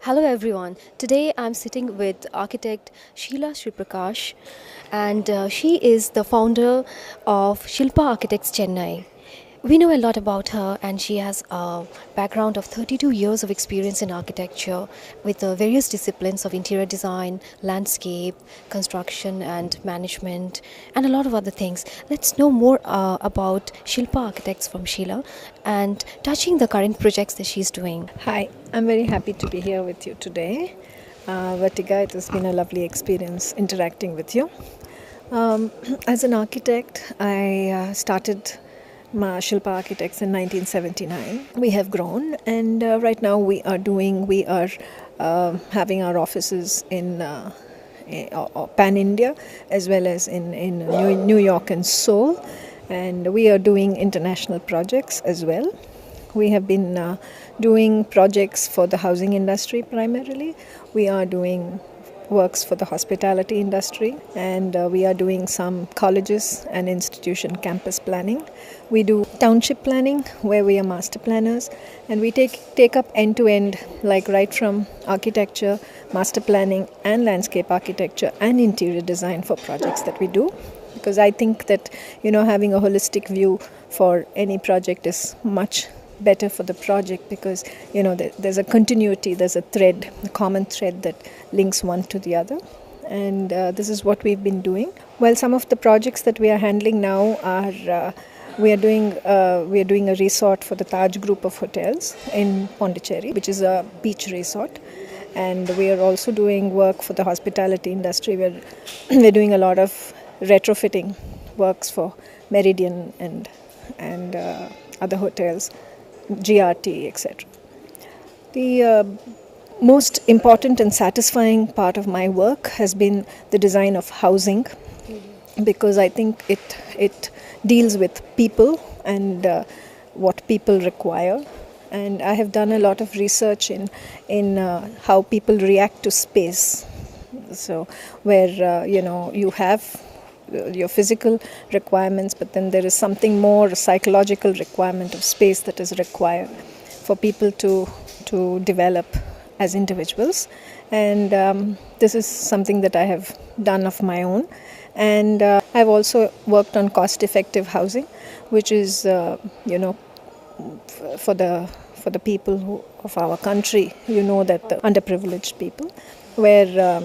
Hello everyone. Today I'm sitting with architect Sheila Prakash, and she is the founder of Shilpa Architects Chennai. We know a lot about her, and she has a background of 32 years of experience in architecture with various disciplines of interior design, landscape, construction, and management, and a lot of other things. Let's know more about Shilpa Architects from Sheila and touching the current projects that she's doing. Hi, I'm very happy to be here with you today. Vertiga, it has been a lovely experience interacting with you. Um, as an architect, I started my Shilpa Architects in 1979. We have grown, and right now we are having our offices in Pan India as well as in New York and Seoul, and we are doing international projects as well. We have been doing projects for the housing industry primarily. We are doing works for the hospitality industry, and we are doing some colleges and institution campus planning. We do township planning where we are master planners, and we take up end to end, like right from architecture, master planning and landscape architecture and interior design for projects that we do, because I think that having a holistic view for any project is much better for the project, because there's a continuity, there's a thread, a common thread that links one to the other, and this is what we've been doing. Well, some of the projects that we are handling now are we are doing a resort for the Taj group of hotels in Pondicherry, which is a beach resort, and we are also doing work for the hospitality industry. We're doing a lot of retrofitting works for Meridian and other hotels, GRT, etc. The most important and satisfying part of my work has been the design of housing, because I think it deals with people and what people require. And I have done a lot of research in how people react to space. So where you have your physical requirements, but then there is something more, a psychological requirement of space that is required for people to develop as individuals. And this is something that I have done of my own. And I've also worked on cost-effective housing, which is for the people of our country, that the underprivileged people, where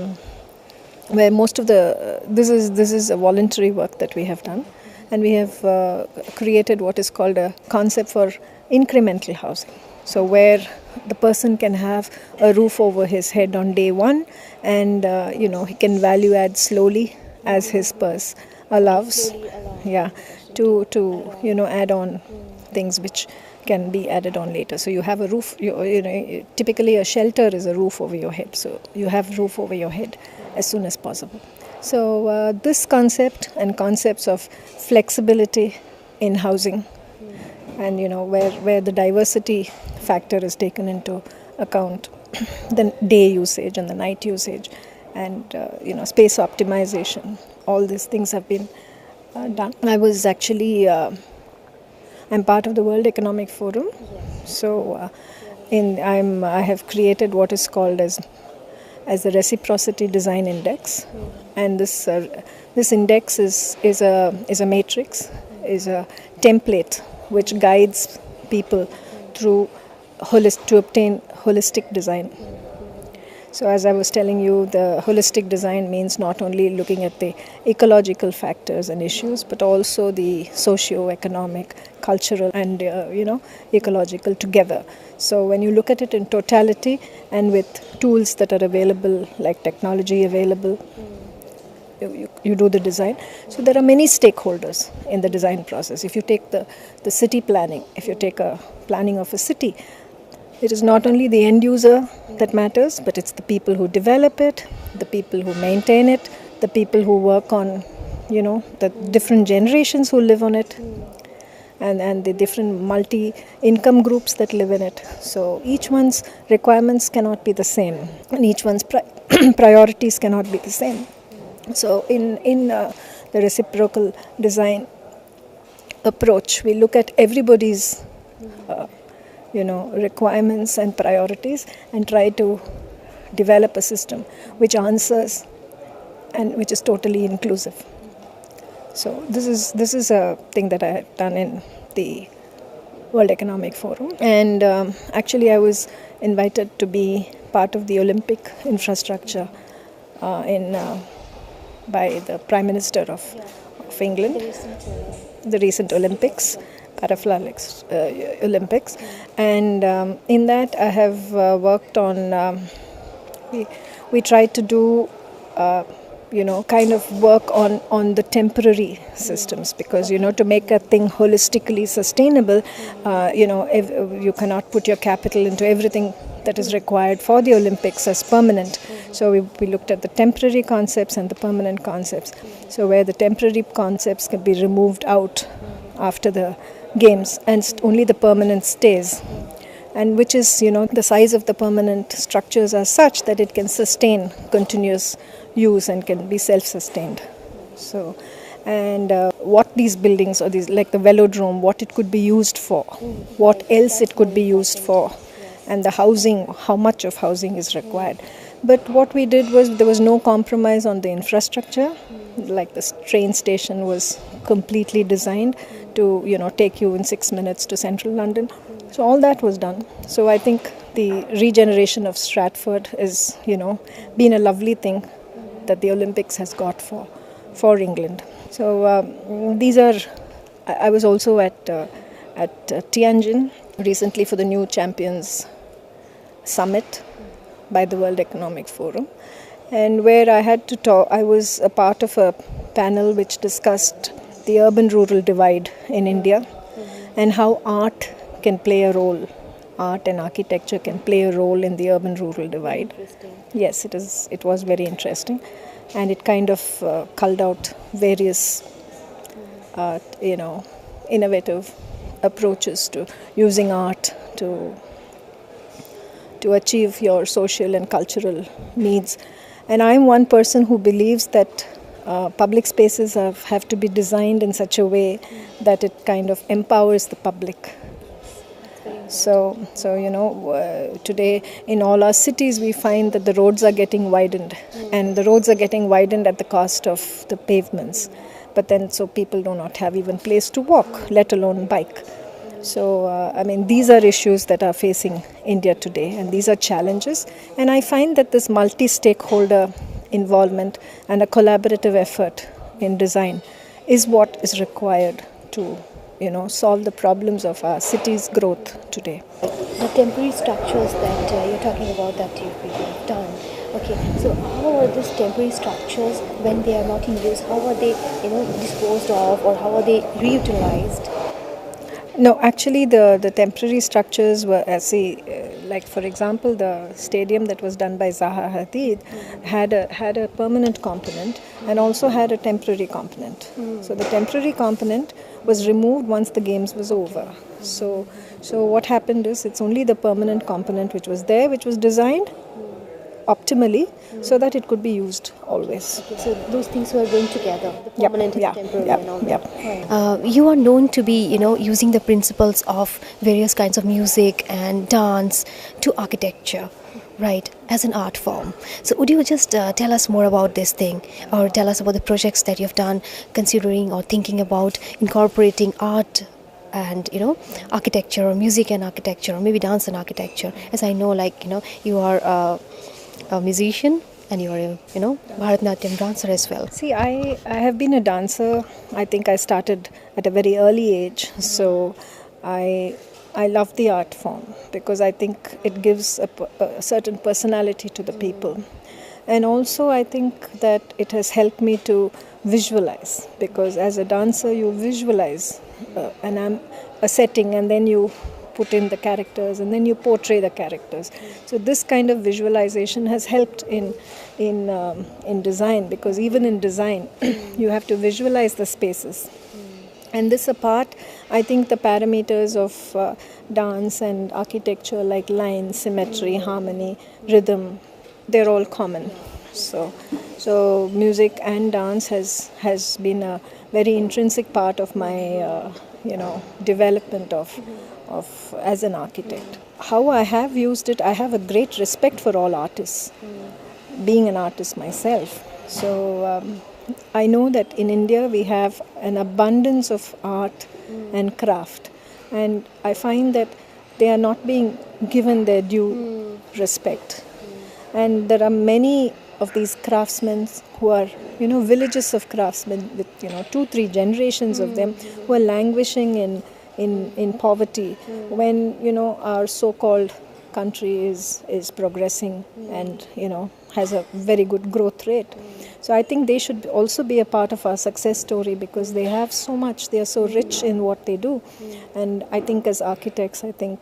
most of this is a voluntary work that we have done, and we have created what is called a concept for incremental housing. So where the person can have a roof over his head on day one, and he can value add slowly as his purse allows. Yeah, to add on things which can be added on later. So you have a roof. Typically a shelter is a roof over your head. So you have roof over your head as soon as possible. So this concept and concepts of flexibility in housing, and where the diversity factor is taken into account, the day usage and the night usage, and space optimization, all these things have been done. I was actually I'm part of the World Economic Forum, so I have created what is called as the Reciprocity Design Index, and this index is a matrix, is a template which guides people through to obtain holistic design. So as I was telling you, the holistic design means not only looking at the ecological factors and issues, but also the socio-economic, cultural and ecological together. So when you look at it in totality and with tools that are available, like technology available, you do the design. So there are many stakeholders in the design process. If you take the city planning, if you take a planning of a city, it is not only the end user that matters, but it's the people who develop it, the people who maintain it, the people who work on, the different generations who live on it, and the different multi-income groups that live in it. So each one's requirements cannot be the same, and each one's priorities cannot be the same. So in the reciprocal design approach, we look at everybody's requirements and priorities, and try to develop a system which answers and which is totally inclusive. So this is a thing that I had done in the World Economic Forum, and actually I was invited to be part of the Olympic infrastructure in by the Prime Minister of England, the recent Olympics, Paralympics Olympics, and in that I have worked on. We tried to do. Kind of work on the temporary systems, because to make a thing holistically sustainable, if you cannot put your capital into everything that is required for the Olympics as permanent. So we looked at the temporary concepts and the permanent concepts. So where the temporary concepts can be removed out after the games and only the permanent stays, and which is the size of the permanent structures are such that it can sustain continuous use and can be self-sustained. So, and what these buildings or these, like the velodrome, what it could be used for, what else it could be used for, and the housing, how much of housing is required. But what we did was there was no compromise on the infrastructure. Like the train station was completely designed to take you in 6 minutes to central London. So all that was done. So I think the regeneration of Stratford is been a lovely thing that the Olympics has got for England. So these are. I was also at Tianjin recently for the New Champions Summit by the World Economic Forum, and where I had to talk. I was a part of a panel which discussed the urban-rural divide in India and how art can play a role. Art and architecture can play a role in the urban-rural divide. Yes, it is. It was very interesting, and it kind of culled out various, innovative approaches to using art to achieve your social and cultural needs. And I'm one person who believes that public spaces have to be designed in such a way that it kind of empowers the public. So today in all our cities we find that the roads are getting widened, and the roads are getting widened at the cost of the pavements. But then so people do not have even place to walk, let alone bike. So these are issues that are facing India today, and these are challenges. And I find that this multi-stakeholder involvement and a collaborative effort in design is what is required to solve the problems of our city's growth today. The temporary structures that you're talking about that you've done. Okay, so how are these temporary structures, when they are not in use, how are they disposed of, or how are they reutilized? No, actually the temporary structures were, like for example, the stadium that was done by Zaha Hadid had a permanent component and also had a temporary component. So the temporary component was removed once the games was over. So what happened is it's only the permanent component which was there, which was designed optimally so that it could be used always. Okay, so those things were going together, the permanent and temporary and all that. You are known to be, using the principles of various kinds of music and dance to architecture, right, as an art form. So would you just tell us more about this thing, or tell us about the projects that you've done considering or thinking about incorporating art and architecture, or music and architecture, or maybe dance and architecture? As I know, you are a musician and you are a Bharatanatyam dancer as well. See, I have been a dancer. I think I started at a very early age. So I love the art form because I think it gives a certain personality to the people. And also I think that it has helped me to visualize, because as a dancer you visualize a setting, and then you put in the characters, and then you portray the characters. So this kind of visualization has helped in design, because even in design you have to visualize the spaces. And this apart, I think the parameters of dance and architecture, like line, symmetry, harmony, rhythm, they're all common. So music and dance has been a very intrinsic part of my development of as an architect. How I have used it, I have a great respect for all artists, being an artist myself. So I know that in India we have an abundance of art and craft, and I find that they are not being given their due respect. And there are many of these craftsmen who are, villages of craftsmen with, 2-3 generations of them who are languishing in poverty when, our so-called country is progressing and, has a very good growth rate. So I think they should also be a part of our success story because they have so much, they are so rich in what they do. And I think as architects, I think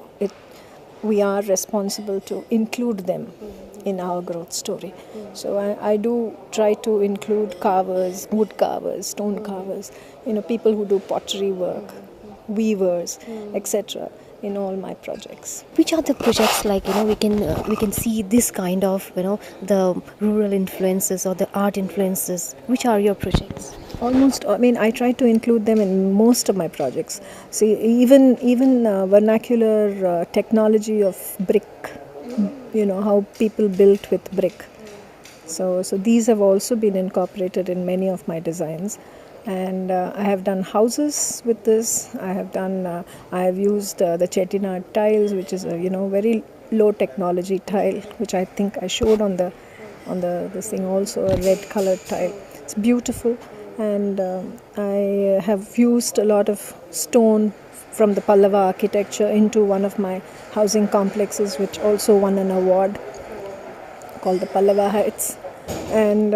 we are responsible to include them in our growth story. So I do try to include carvers, wood carvers, stone carvers, people who do pottery work, weavers, etc. in all my projects. Which are the projects like we can see this kind of the rural influences or the art influences? Which are your projects? Almost, I try to include them in most of my projects. See, even vernacular technology of brick, how people built with brick. So these have also been incorporated in many of my designs. And I have done houses with this. I have used the Chettinad tiles, which is a very low technology tile, which I think I showed on this thing also, a red colored tile. It's beautiful, and I have used a lot of stone from the Pallava architecture into one of my housing complexes, which also won an award called the Pallava Heights. And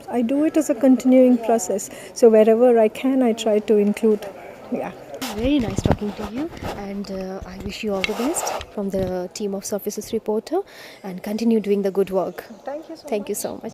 I do it as a continuing process. So wherever I can, I try to include. Yeah. Very nice talking to you, and I wish you all the best from the team of Surfaces Reporter, and continue doing the good work. Thank you so much. Thank you so much.